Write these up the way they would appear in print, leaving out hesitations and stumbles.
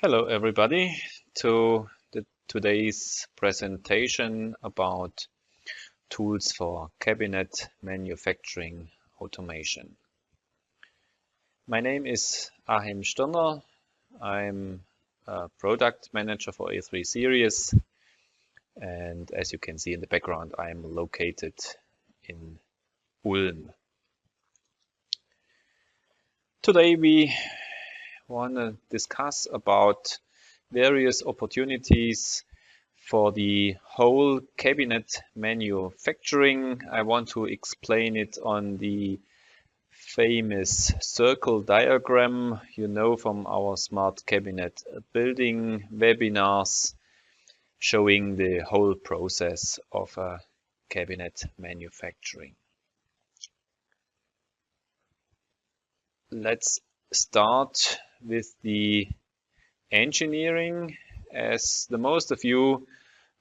Hello everybody to today's presentation about tools for cabinet manufacturing automation. My name is Achim Stirner. I'm a product manager for E3.series, and as you can see in the background, I'm located in Ulm. Today we want to discuss about various opportunities for the whole cabinet manufacturing. I want to explain it on the famous circle diagram you know from our smart cabinet building webinars, showing the whole process of a cabinet manufacturing. Let's start with the engineering, as the most of you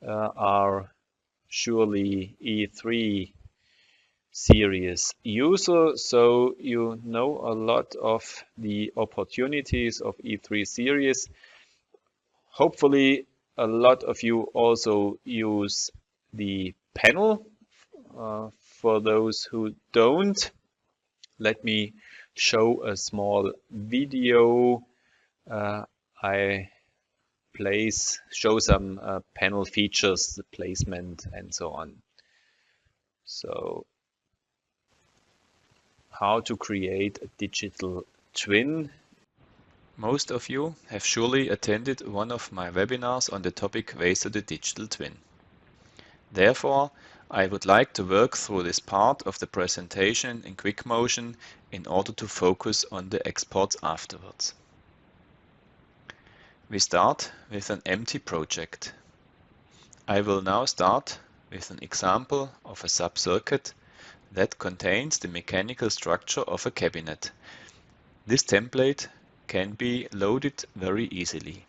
are surely E3 series user, so you know a lot of the opportunities of E3 series. Hopefully a lot of you also use the panel. For those who don't, let me show a small video. I show some panel features, the placement and so on. So how to create a digital twin. Most of you have surely attended one of my webinars on the topic Ways to the Digital Twin. Therefore, I would like to work through this part of the presentation in quick motion in order to focus on the exports afterwards. We start with an empty project. I will now start with an example of a sub-circuit that contains the mechanical structure of a cabinet. This template can be loaded very easily.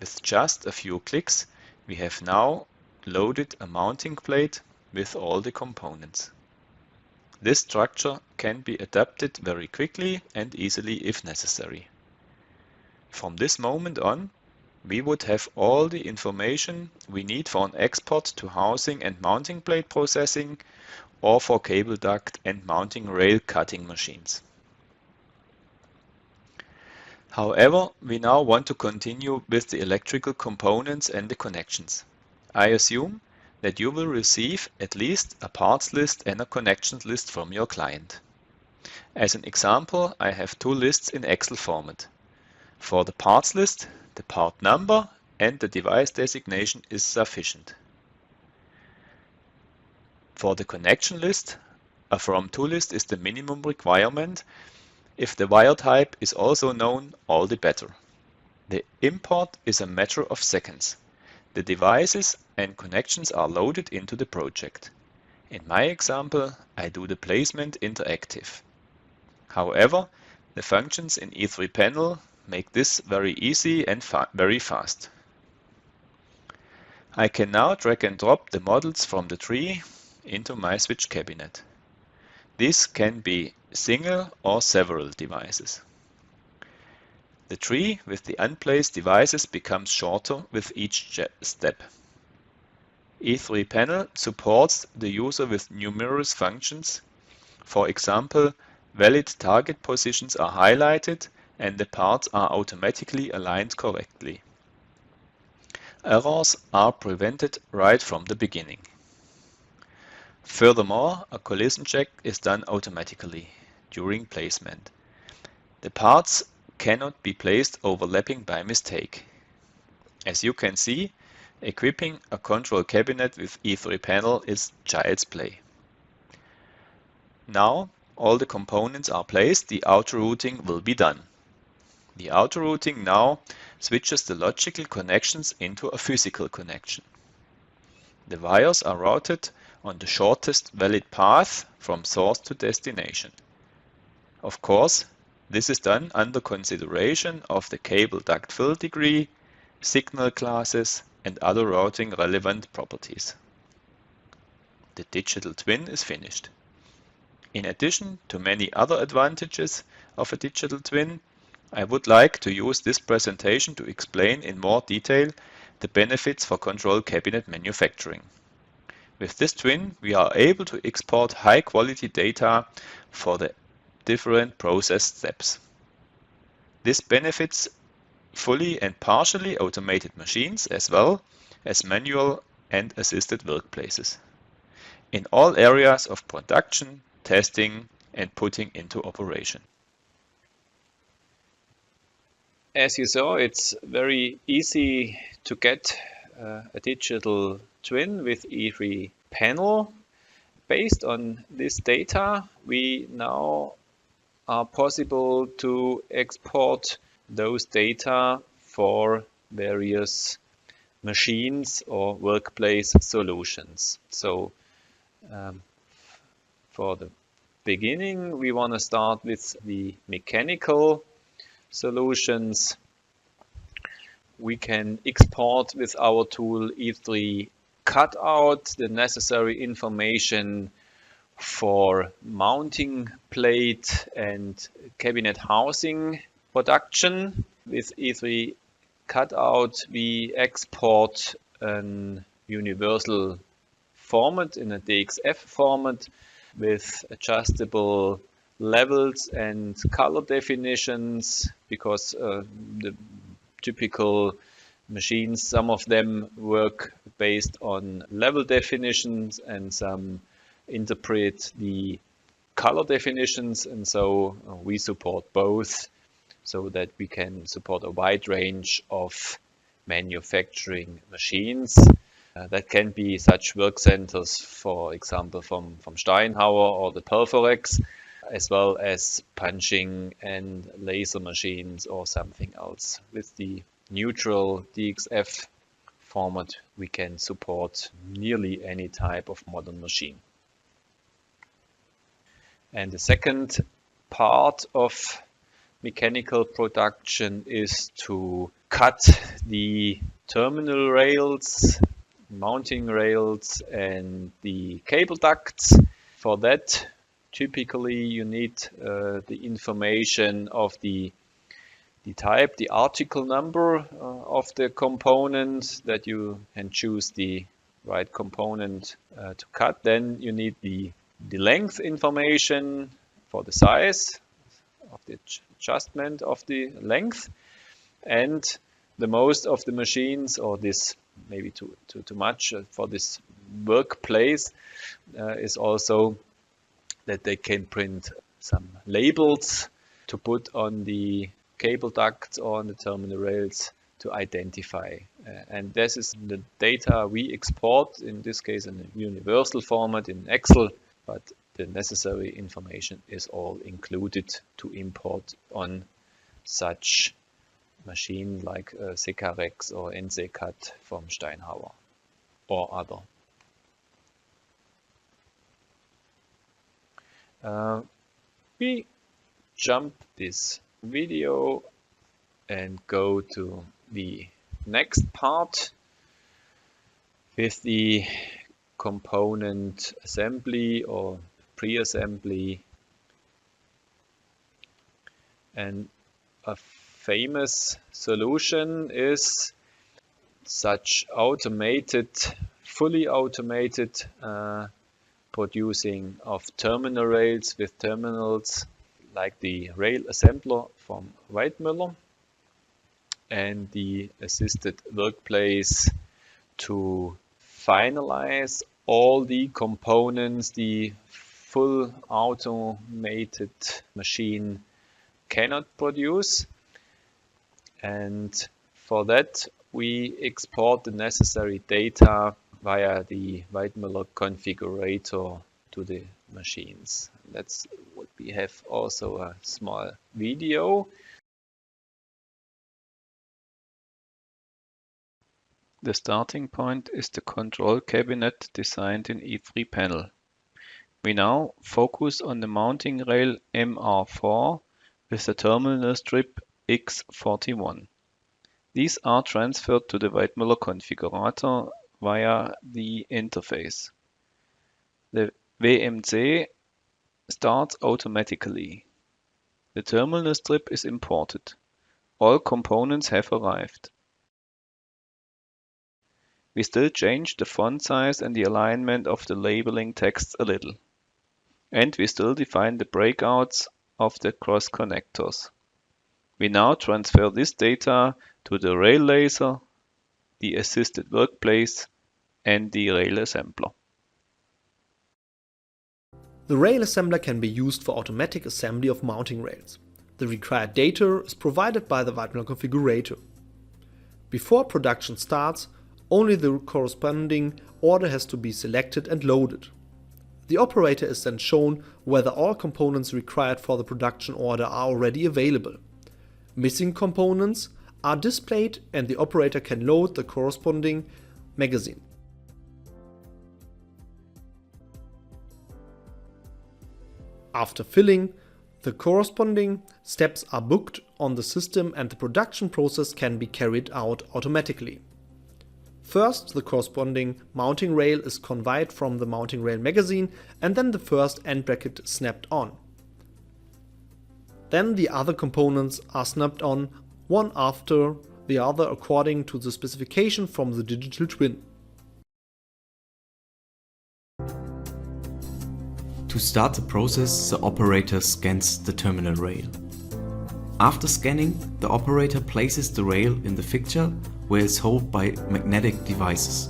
With just a few clicks, we have now loaded a mounting plate with all the components. This structure can be adapted very quickly and easily if necessary. From this moment on, we would have all the information we need for an export to housing and mounting plate processing, or for cable duct and mounting rail cutting machines. However, we now want to continue with the electrical components and the connections. I assume that you will receive at least a parts list and a connections list from your client. As an example, I have two lists in Excel format. For the parts list, the part number and the device designation is sufficient. For the connection list, a from-to list is the minimum requirement. If the wire type is also known, all the better. The import is a matter of seconds. The devices and connections are loaded into the project. In my example, I do the placement interactive. However, the functions in E3 panel make this very easy and very fast. I can now drag and drop the models from the tree into my switch cabinet. This can be single or several devices. The tree with the unplaced devices becomes shorter with each step. E3 panel supports the user with numerous functions. For example, valid target positions are highlighted and the parts are automatically aligned correctly. Errors are prevented right from the beginning. Furthermore, a collision check is done automatically during placement. The parts cannot be placed overlapping by mistake. As you can see, equipping a control cabinet with E3 panel is child's play. Now all the components are placed, the outer routing will be done. The outer routing now switches the logical connections into a physical connection. The wires are routed on the shortest valid path from source to destination. Of course, this is done under consideration of the cable duct fill degree, signal classes, and other routing relevant properties. The digital twin is finished. In addition to many other advantages of a digital twin, I would like to use this presentation to explain in more detail the benefits for control cabinet manufacturing. With this twin, we are able to export high-quality data for the different process steps. This benefits fully and partially automated machines as well as manual and assisted workplaces in all areas of production, testing, and putting into operation. As you saw, it's very easy to get a digital twin with E3 panel. Based on this data, we now are possible to export those data for various machines or workplace solutions. So for the beginning, we want to start with the mechanical solutions. We can export with our tool E3 cutout the necessary information for mounting plate and cabinet housing production. With E3 cutout, we export an universal format in a DXF format with adjustable levels and color definitions, because the typical machines, some of them work based on level definitions and some interpret the color definitions, and so we support both so that we can support a wide range of manufacturing machines. That can be such work centers, for example, from Steinhauer or the Perforex, as well as punching and laser machines or something else. With the neutral DXF format, we can support nearly any type of modern machine. And the second part of mechanical production is to cut the terminal rails, mounting rails, and the cable ducts. For that, typically you need the information of the type, the article number of the component, that you can choose the right component to cut. Then you need the length information for the size of the adjustment of the length. And the most of the machines, or this maybe too much for this workplace, is also that they can print some labels to put on the cable ducts or on the terminal rails to identify. And this is the data we export, in this case in a universal format in Excel, but the necessary information is all included to import on such machine like Sekarex or NC-Cut from Steinhauer or other. We jump this video and go to the next part with the component assembly or pre-assembly. And a famous solution is such automated, fully automated producing of terminal rails with terminals, like the rail assembler from Weidmuller, and the assisted workplace to finalize all the components the full automated machine cannot produce. And for that, we export the necessary data via the Weidmuller configurator to the machines. That's what we have, also a small video. The starting point is the control cabinet designed in E3 panel. We now focus on the mounting rail MR4 with the terminal strip X41. These are transferred to the Weidmuller configurator via the interface. The VMC starts automatically. The terminal strip is imported. all components have arrived. We still change the font size and the alignment of the labeling text a little. And we still define the breakouts of the cross connectors. We now transfer this data to the rail laser, the assisted workplace, and the rail assembler. The rail assembler can be used for automatic assembly of mounting rails. The required data is provided by the white panel configurator. Before production starts, only the corresponding order has to be selected and loaded. The operator is then shown whether all components required for the production order are already available. Missing components are displayed and the operator can load the corresponding magazine. After filling, the corresponding steps are booked on the system and the production process can be carried out automatically. First, the corresponding mounting rail is conveyed from the mounting rail magazine and then the first end bracket is snapped on. Then the other components are snapped on one after the other according to the specification from the digital twin. To start the process, the operator scans the terminal rail. After scanning, the operator places the rail in the fixture where it's held by magnetic devices.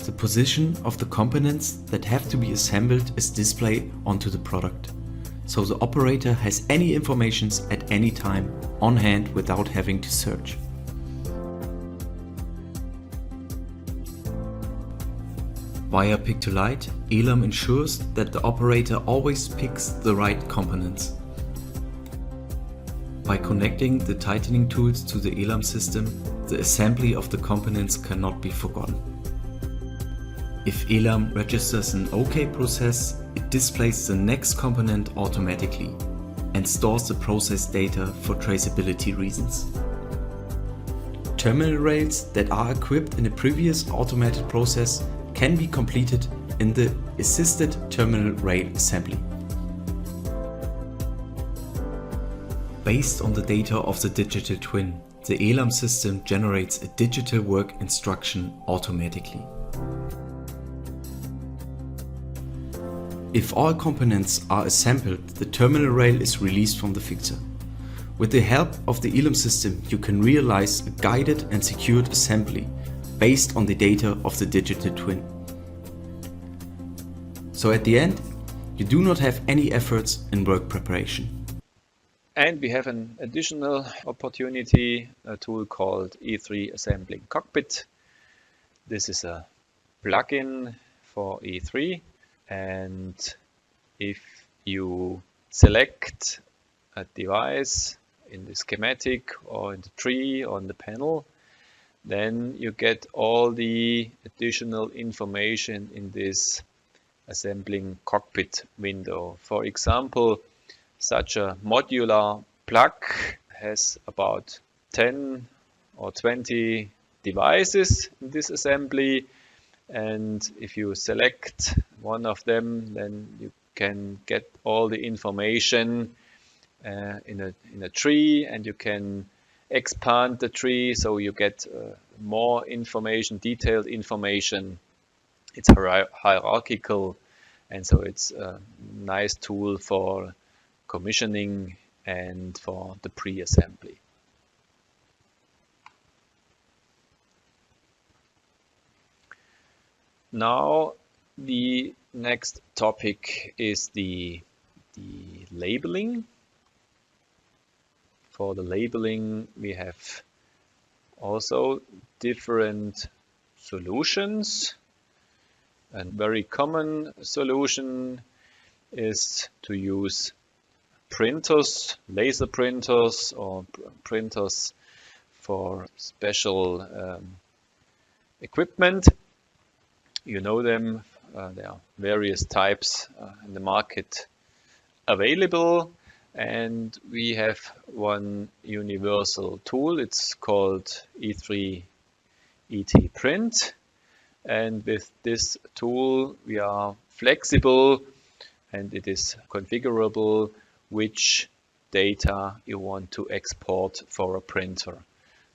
The position of the components that have to be assembled is displayed onto the product, so the operator has any information at any time on hand without having to search. Via Pick-to-Light, Elam ensures that the operator always picks the right components. By connecting the tightening tools to the Elam system, the assembly of the components cannot be forgotten. If Elam registers an OK process, it displays the next component automatically and stores the process data for traceability reasons. Terminal rails that are equipped in a previous automated process can be completed in the assisted terminal rail assembly. Based on the data of the digital twin, the Elam system generates a digital work instruction automatically. If all components are assembled, the terminal rail is released from the fixture. With the help of the Elam system, you can realize a guided and secured assembly based on the data of the digital twin. So at the end, you do not have any efforts in work preparation. And we have an additional opportunity, a tool called E3 Assembling Cockpit. This is a plugin for E3, and if you select a device in the schematic or in the tree or on the panel, then you get all the additional information in this assembling cockpit window. For example, such a modular plug has about 10 or 20 devices in this assembly, and if you select one of them, then you can get all the information in a tree, and you can expand the tree so you get more information, detailed information. It's hierarchical, and so it's a nice tool for commissioning and for the pre-assembly. Now the next topic is the labeling. For the labeling, we have also different solutions. A very common solution is to use printers, laser printers, or printers for special equipment. You know them. There are various types in the market available, and we have one universal tool. It's called E3 ET Print, and with this tool we are flexible and it is configurable which data you want to export for a printer.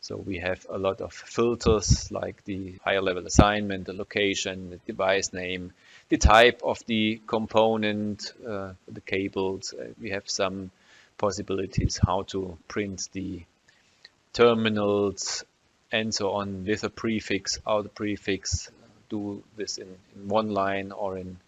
So we have a lot of filters like the higher level assignment, the location, the device name, the type of the component, the cables. We have some possibilities how to print the terminals and so on with a prefix, out a prefix, do this in one line or in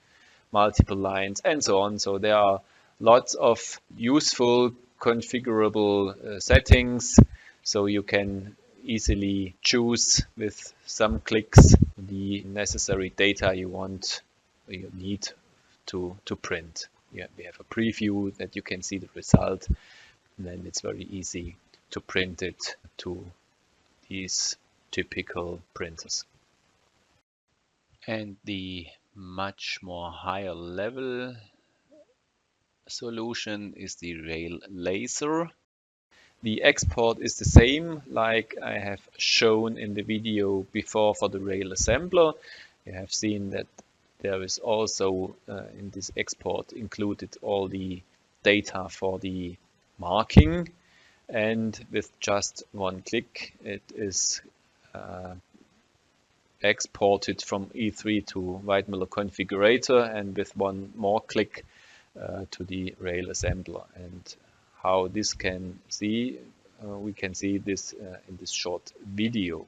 multiple lines and so on. So there are lots of useful configurable settings, so you can easily choose with some clicks the necessary data you need to print. Yeah, we have a preview that you can see the result, and then it's very easy to print it to these typical printers. And the much more higher level solution is the rail laser. The export is the same like I have shown in the video before for the rail assembler. You have seen that there is also in this export included all the data for the marking, and with just one click it is exported from E3 to Weidmuller configurator, and with one more click to the rail assembler. And how this can see, we can see this in this short video.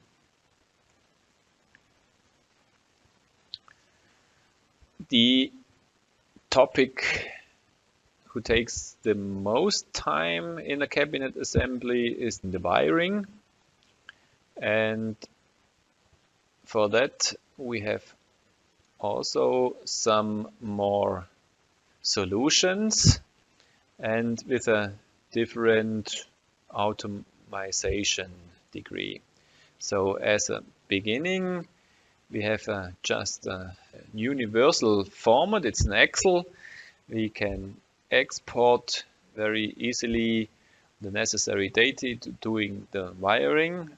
The topic who takes the most time in a cabinet assembly is the wiring, and for that we have also some more solutions and with a different automation degree. So as a beginning we have just a universal format. It's an Excel. We can export very easily the necessary data to doing the wiring.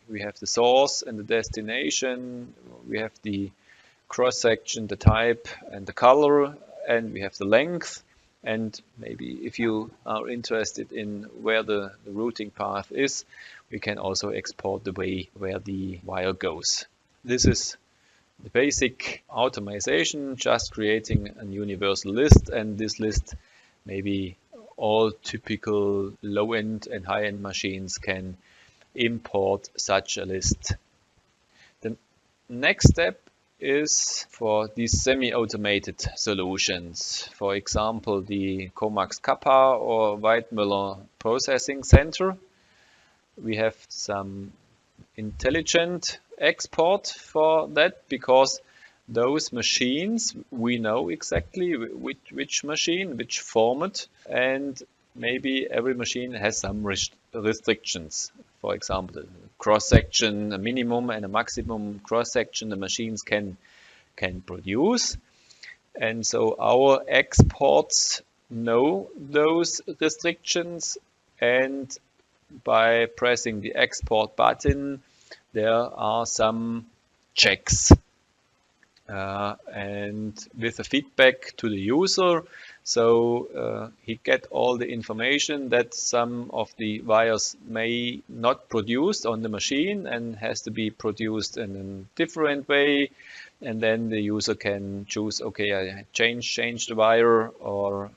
We have the source and the destination. We have the cross section, the type and the color, and we have the length. And maybe if you are interested in where the routing path is, we can also export the way where the wire goes. This is the basic automation, just creating a universal list, and this list maybe all typical low-end and high-end machines can import such a list. The next step is for these semi-automated solutions. For example, the Comax Kappa or Weidmuller Processing Center. We have some intelligent export for that, because those machines, we know exactly which machine, which format, and maybe every machine has some restrictions. For example, cross-section, a minimum and a maximum cross-section the machines can produce. And so our exports know those restrictions, and by pressing the export button there are some checks and with a feedback to the user, so he get all the information that some of the wires may not produce on the machine and has to be produced in a different way, and then the user can choose, okay, I change the wire, or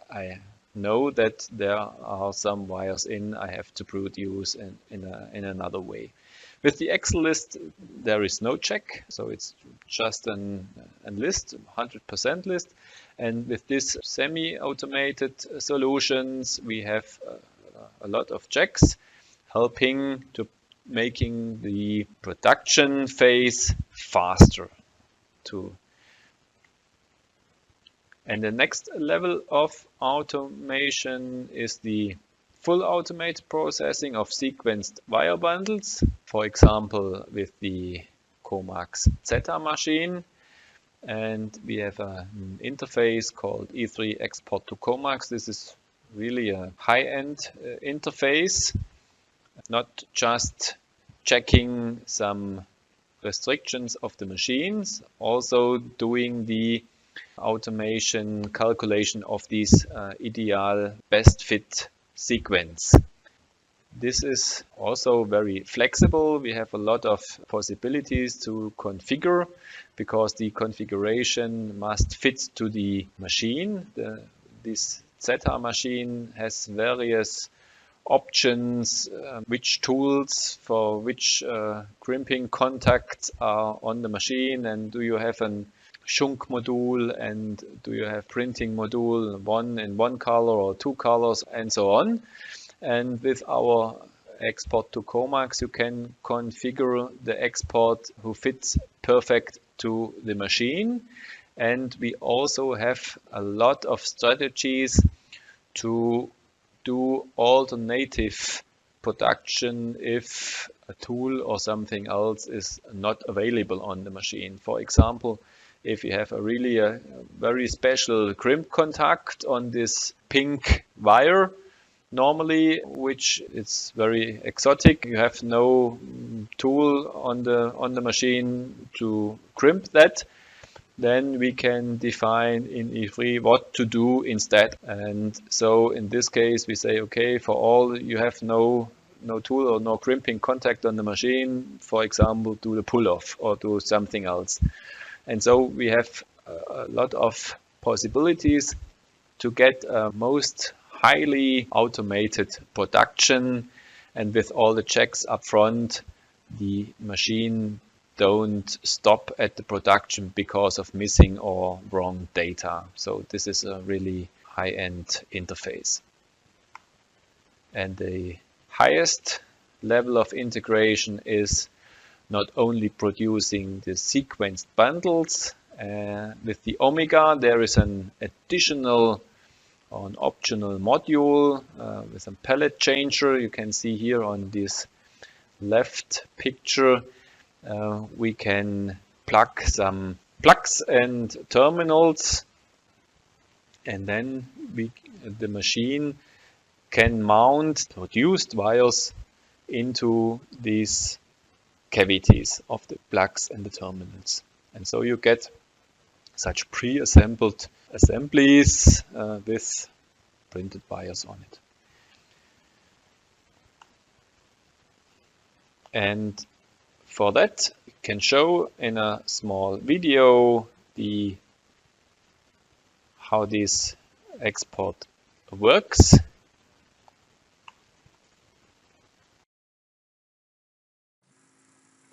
I know that there are some wires I have to produce in another way. With the Excel list, there is no check, so it's just a list, 100% list. And with this semi-automated solutions, we have a lot of checks helping to making the production phase faster. And the next level of automation is the full automated processing of sequenced wire bundles, for example with the Comax Zeta machine. And we have an interface called E3 Export to Comax. This is really a high-end interface, not just checking some restrictions of the machines, also doing the automation calculation of this ideal best fit sequence. This is also very flexible. We have a lot of possibilities to configure because the configuration must fit to the machine. This Zeta machine has various options, which tools for which crimping contacts are on the machine, and do you have an Shunk module, and do you have printing module, one in one color or two colors, and so on. And with our export to Comax, you can configure the export who fits perfect to the machine. And we also have a lot of strategies to do alternative production if a tool or something else is not available on the machine. For example, if you have a very special crimp contact on this pink wire, normally, which is very exotic, you have no tool on the machine to crimp that, then we can define in E3 what to do instead. And so in this case, we say, okay, for all you have no tool or no crimping contact on the machine, for example, do the pull-off or do something else. And so we have a lot of possibilities to get most highly automated production, and with all the checks up front, the machine don't stop at the production because of missing or wrong data. So this is a really high-end interface. And the highest level of integration is not only producing the sequenced bundles. With the Omega, there is an additional or an optional module with a palette changer. You can see here on this left picture, we can plug some plugs and terminals, and then the machine can mount produced wires into these cavities of the plugs and the terminals. And so you get such pre-assembled assemblies with printed wires on it. And for that, we can show in a small video how this export works.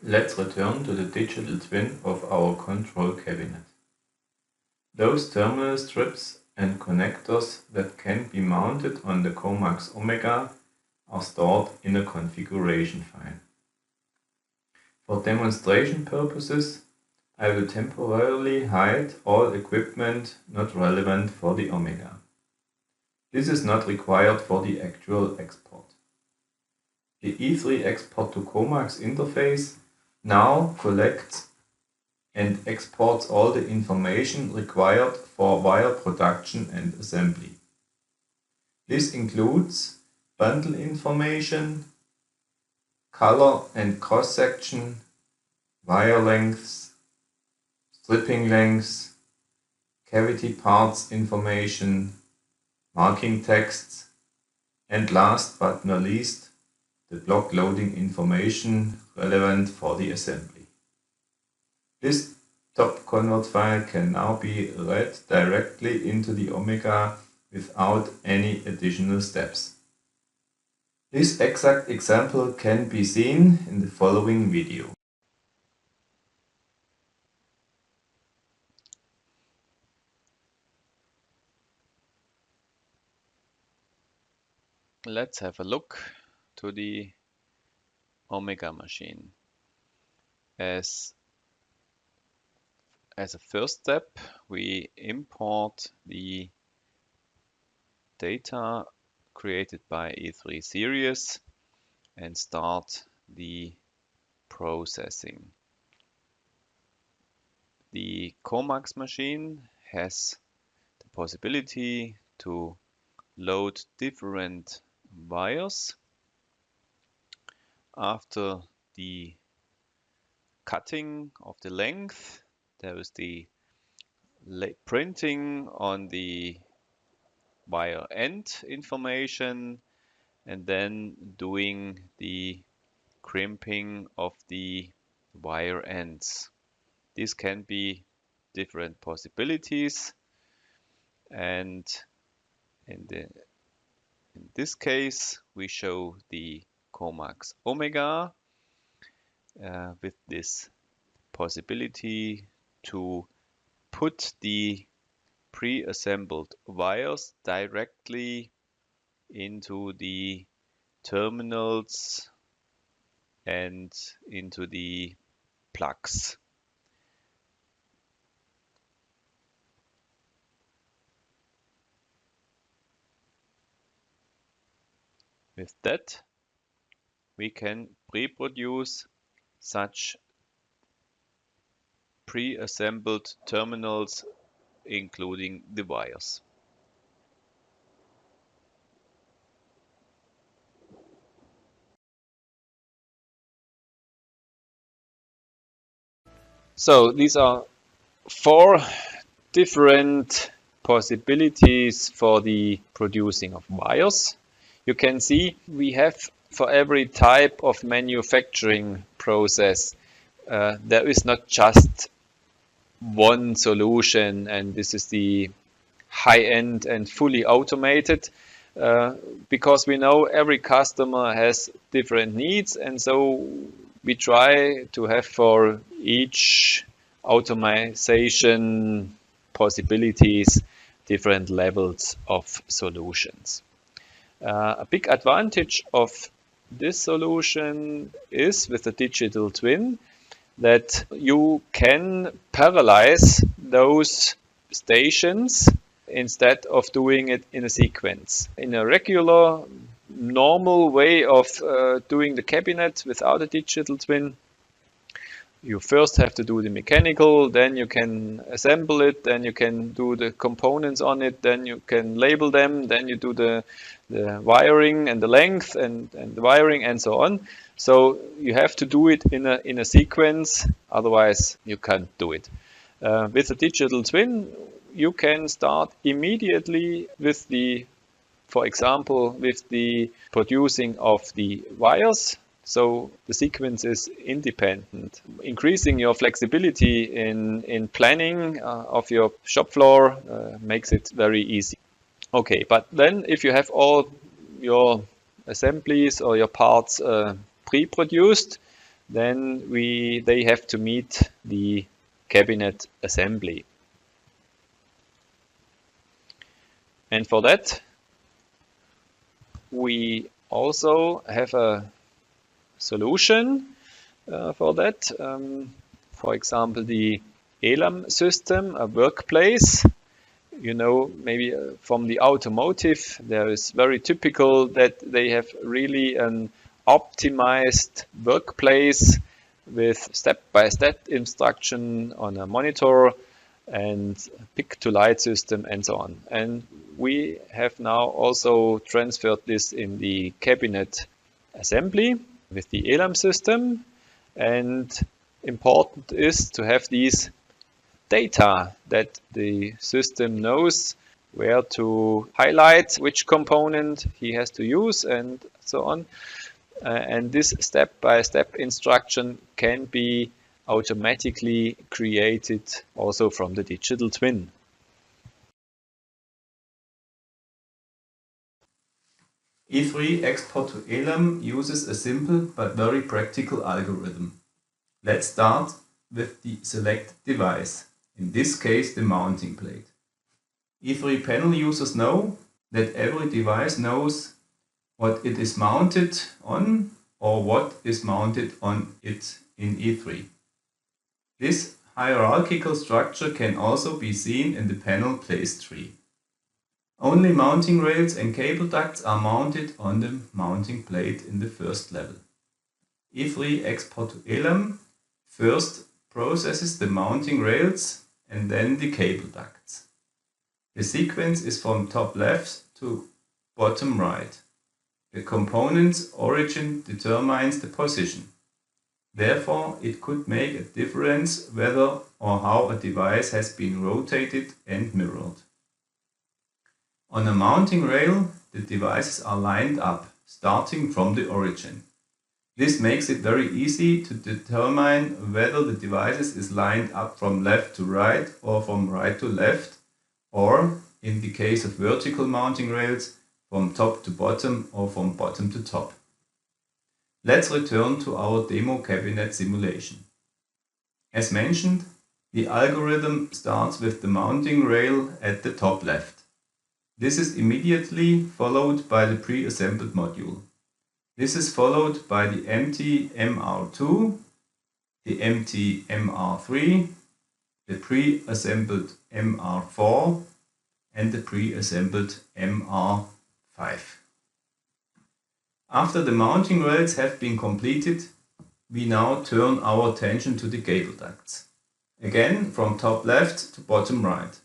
Let's return to the digital twin of our control cabinet. Those terminal strips and connectors that can be mounted on the Comax Omega are stored in a configuration file. For demonstration purposes, I will temporarily hide all equipment not relevant for the Omega. This is not required for the actual export. The E3 export to Comax interface now collects and exports all the information required for wire production and assembly. This includes bundle information, color and cross-section, wire lengths, stripping lengths, cavity parts information, marking texts, and last but not least, the block loading information relevant for the assembly. This top convert file can now be read directly into the Omega without any additional steps. This exact example can be seen in the following video. Let's have a look to the Omega machine. As a first step, we import the data created by E3.series and start the processing. The Comax machine has the possibility to load different wires. After the cutting of the length, there is the printing on the wire end information and then doing the crimping of the wire ends. These can be different possibilities, and in this case we show the Comax Omega with this possibility to put the pre-assembled wires directly into the terminals and into the plugs. With that, we can pre-produce such pre-assembled terminals, including the wires. So these are 4 different possibilities for the producing of wires. You can see we have for every type of manufacturing process, there is not just one solution and this is the high-end and fully automated, because we know every customer has different needs, and so we try to have for each automation possibilities different levels of solutions. A big advantage of this solution is with the digital twin that you can parallelize those stations instead of doing it in a sequence. In a regular, normal way of doing the cabinet without a digital twin, you first have to do the mechanical, then you can assemble it, then you can do the components on it, then you can label them, then you do the wiring and the length and the wiring and so on. So you have to do it in a sequence, otherwise you can't do it. With a digital twin, you can start immediately with the, for example, with the producing of the wires. So the sequence is independent, increasing your flexibility in planning of your shop floor makes it very easy. Okay, but then if you have all your assemblies or your parts pre-produced, then they have to meet the cabinet assembly. And for that, we also have a solution for that. For example, the ELAM system, a workplace. You know, maybe from the automotive, there is very typical that they have really an optimized workplace with step-by-step instruction on a monitor and pick-to-light system and so on. And we have now also transferred this in the cabinet assembly with the ELAM system, and important is to have these data that the system knows where to highlight which component he has to use and so on. And this step-by-step instruction can be automatically created also from the digital twin. E3 export to ELAM uses a simple but very practical algorithm. Let's start with the select device, in this case the mounting plate. E3 panel users know that every device knows what it is mounted on or what is mounted on it in E3. This hierarchical structure can also be seen in the panel place tree. Only mounting rails and cable ducts are mounted on the mounting plate in the first level. E3 export to ELAM first processes the mounting rails and then the cable ducts. The sequence is from top left to bottom right. The component's origin determines the position. Therefore, it could make a difference whether or how a device has been rotated and mirrored. On a mounting rail, the devices are lined up, starting from the origin. This makes it very easy to determine whether the device is lined up from left to right or from right to left, or, in the case of vertical mounting rails, from top to bottom or from bottom to top. Let's return to our demo cabinet simulation. As mentioned, the algorithm starts with the mounting rail at the top left. This is immediately followed by the pre-assembled module. This is followed by the empty MR2, the empty MR3, the pre-assembled MR4, and the pre-assembled MR5. After the mounting rails have been completed, we now turn our attention to the cable ducts. Again, from top left to bottom right.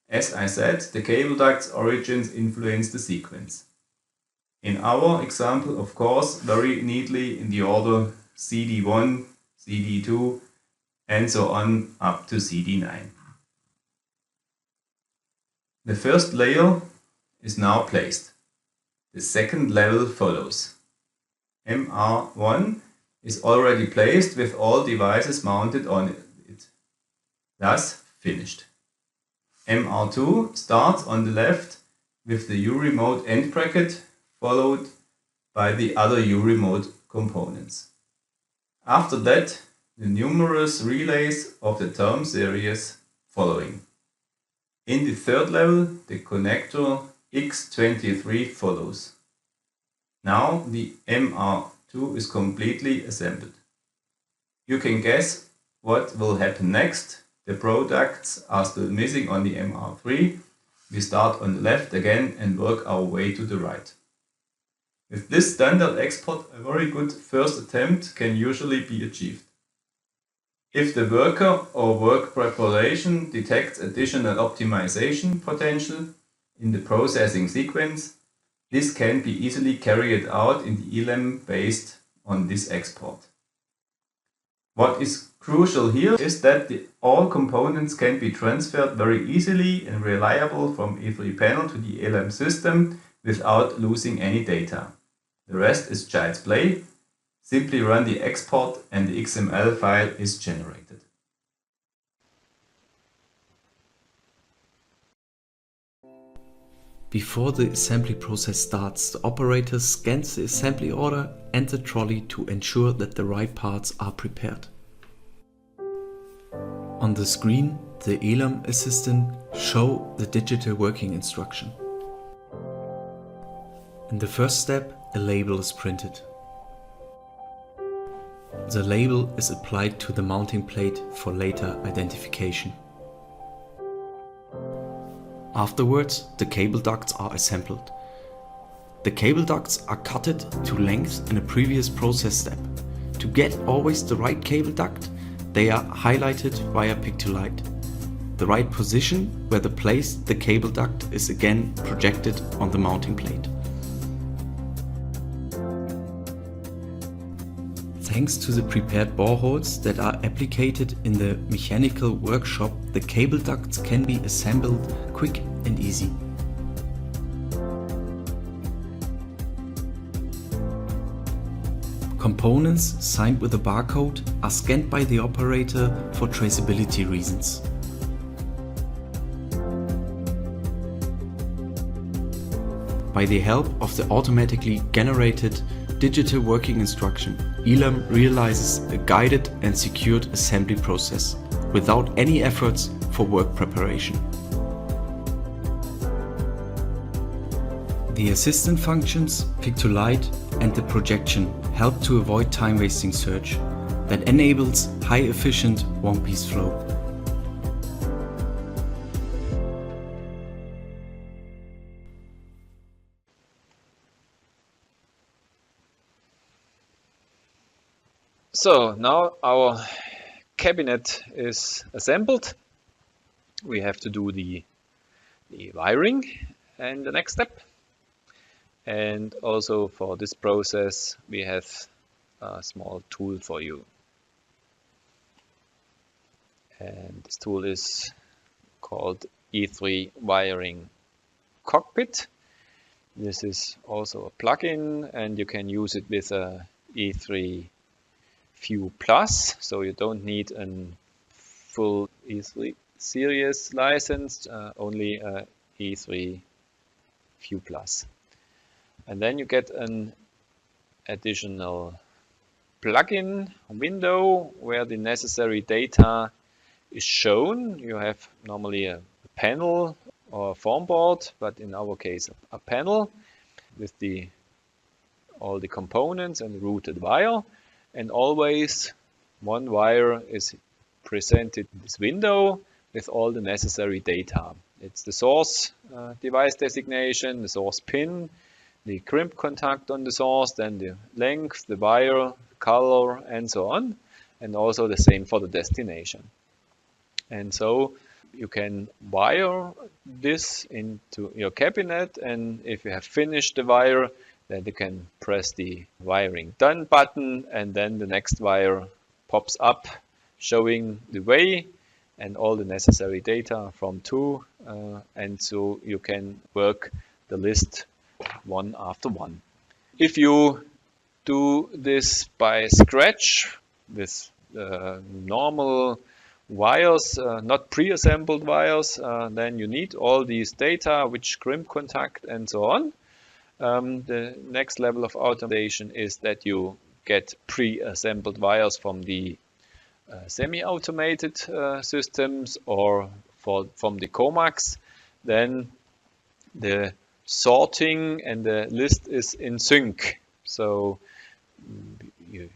As I said, the cable duct's origins influence the sequence. In our example, of course, very neatly in the order CD1, CD2, and so on up to CD9. The first layer is now placed. The second level follows. MR1 is already placed with all devices mounted on it, thus finished. MR2 starts on the left with the U-remote end bracket, followed by the other U-remote components. After that, the numerous relays of the term series following. In the third level, the connector X23 follows. Now the MR2 is completely assembled. You can guess what will happen next. The products are still missing on the MR3. We start on the left again and work our way to the right. With this standard export, a very good first attempt can usually be achieved. If the worker or work preparation detects additional optimization potential in the processing sequence, this can be easily carried out in the ELAM based on this export. What is crucial here is that all components can be transferred very easily and reliable from E3 panel to the ELAM system without losing any data. The rest is child's play. Simply run the export and the XML file is generated. Before the assembly process starts, the operator scans the assembly order and the trolley to ensure that the right parts are prepared. On the screen, the ELAM assistant shows the digital working instruction. In the first step, a label is printed. The label is applied to the mounting plate for later identification. Afterwards, the cable ducts are assembled. The cable ducts are cutted to length in a previous process step. To get always the right cable duct, they are highlighted via pick to light. The right position where the place the cable duct is again projected on the mounting plate. Thanks to the prepared bore holes that are applicated in the mechanical workshop, the cable ducts can be assembled quick and easy. Components signed with a barcode are scanned by the operator for traceability reasons. By the help of the automatically generated digital working instruction, ELAM realizes a guided and secured assembly process without any efforts for work preparation. The assistant functions, pick to light and the projection help to avoid time-wasting search that enables high-efficient one-piece flow. So now our cabinet is assembled. We have to do the wiring and the next step. And also for this process we have a small tool for you. And this tool is called E3 Wiring Cockpit. This is also a plugin, and you can use it with a E3 View Plus, so you don't need a full E3.series license, only a E3 View Plus. And then you get an additional plugin window where the necessary data is shown. You have normally a panel or a form board, but in our case a panel with all the components and the routed wire, and always one wire is presented in this window with all the necessary data. It's the source device designation, the source pin, the crimp contact on the source, then the length, the wire, color, and so on, and also the same for the destination. And so you can wire this into your cabinet, and if you have finished the wire, then you can press the wiring done button, and then the next wire pops up showing the way and all the necessary data from to, and so you can work the list one after one. If you do this by scratch with normal wires, not pre-assembled wires, then you need all these data, which crimp contact and so on. The next level of automation is that you get pre-assembled wires from the semi-automated systems or from the COMAX. Then the sorting and the list is in sync. So you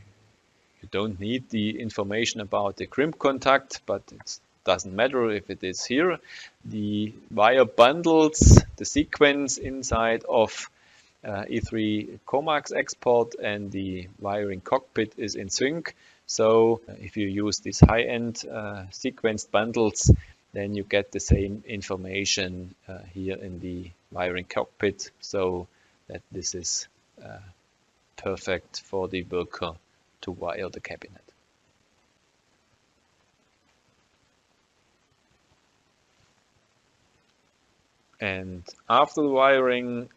don't need the information about the crimp contact, but it doesn't matter if it is here. The wire bundles, the sequence inside of E3 COMAX export and the wiring cockpit is in sync. So if you use these high-end sequenced bundles, then you get the same information here in the wiring cockpit, so that this is perfect for the worker to wire the cabinet. And after the wiring,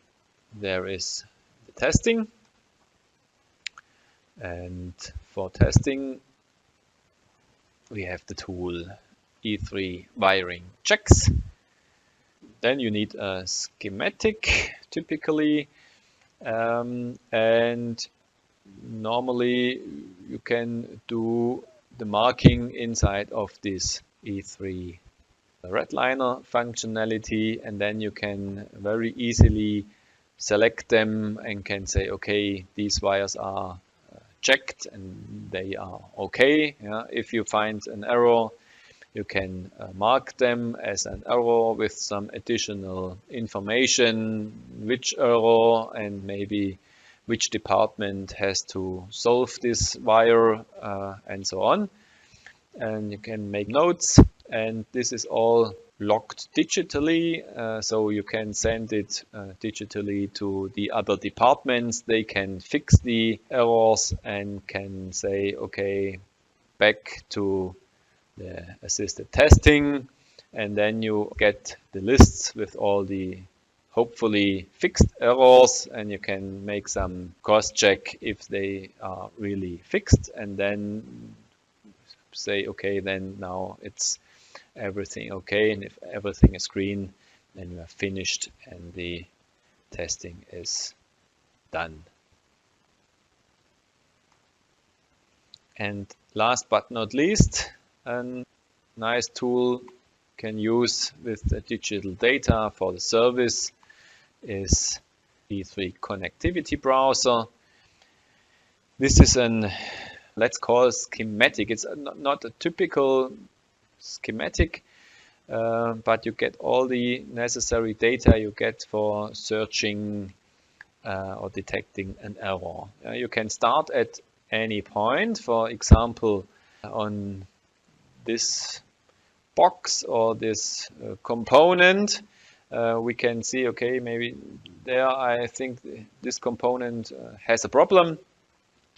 there is the testing. And for testing, we have the tool E3 Wiring Checks. Then you need a schematic, typically, and normally you can do the marking inside of this E3 redliner functionality, and then you can very easily select them and can say, okay, these wires are checked and they are okay. Yeah. If you find an error, you can mark them as an error with some additional information, which error and maybe which department has to solve this wire and so on. And you can make notes, and this is all logged digitally, so you can send it digitally to the other departments. They can fix the errors and can say, okay, back to the assisted testing, and then you get the lists with all the hopefully fixed errors, and you can make some cross check if they are really fixed, and then say, okay, then now it's everything okay, and if everything is green, then you are finished and the testing is done. And last but not least, a nice tool can use with the digital data for the service is E3 Connectivity Browser. This is an, let's call it schematic. It's not a typical schematic, but you get all the necessary data you get for searching or detecting an error. You can start at any point, for example, on this box or this component. We can see, okay, maybe there I think this component has a problem.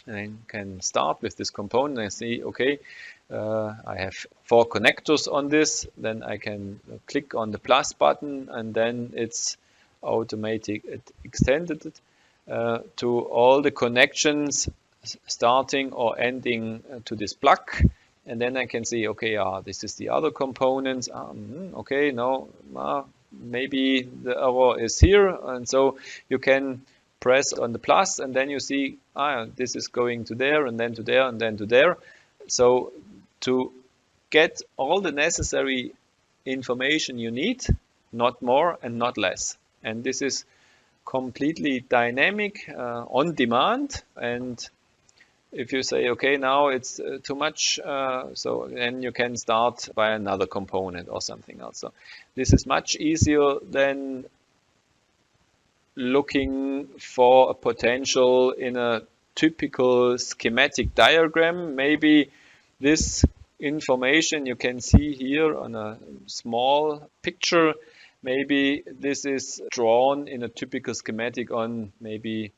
And I can start with this component and see, okay, I have 4 connectors on this. Then I can click on the plus button, and then it's automatic. It extended it to all the connections starting or ending to this plug. And then I can see, okay, this is the other components. Okay, no, maybe the error is here. And so you can press on the plus, and then you see, this is going to there, and then to there, and then to there. So to get all the necessary information you need, not more and not less. And this is completely dynamic, on demand. And if you say, okay, now it's too much, so then you can start by another component or something else. So this is much easier than looking for a potential in a typical schematic diagram. Maybe this information you can see here on a small picture, maybe this is drawn in a typical schematic on maybe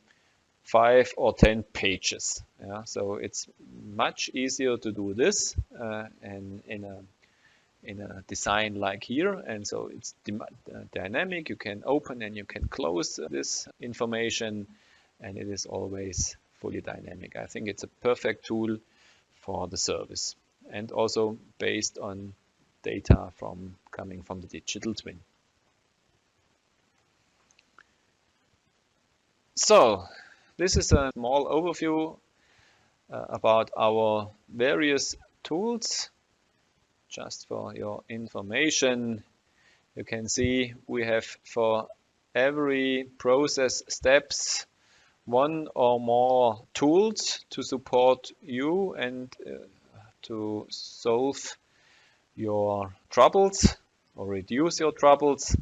5 or 10 pages. Yeah, so it's much easier to do this and in a design like here, and so it's dynamic. You can open and you can close this information, and it is always fully dynamic. I think it's a perfect tool for the service, and also based on data coming from the digital twin. So this is a small overview about our various tools. Just for your information, you can see we have for every process steps 1 or more tools to support you and to solve your troubles or reduce your troubles.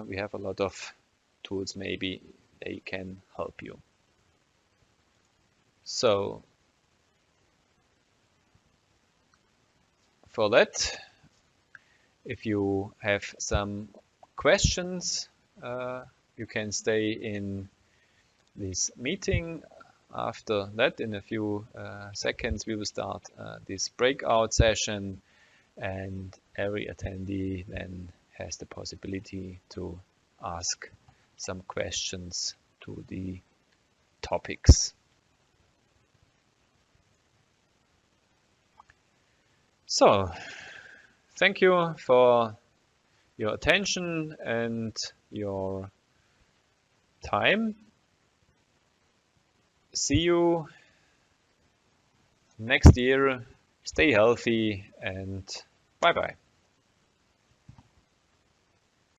We have a lot of tools, maybe they can help you. So for that, if you have some questions, you can stay in this meeting. After that, in a few seconds, we will start this breakout session, and every attendee then has the possibility to ask some questions to the topics. So, thank you for your attention and your time. See you next year. Stay healthy and bye-bye.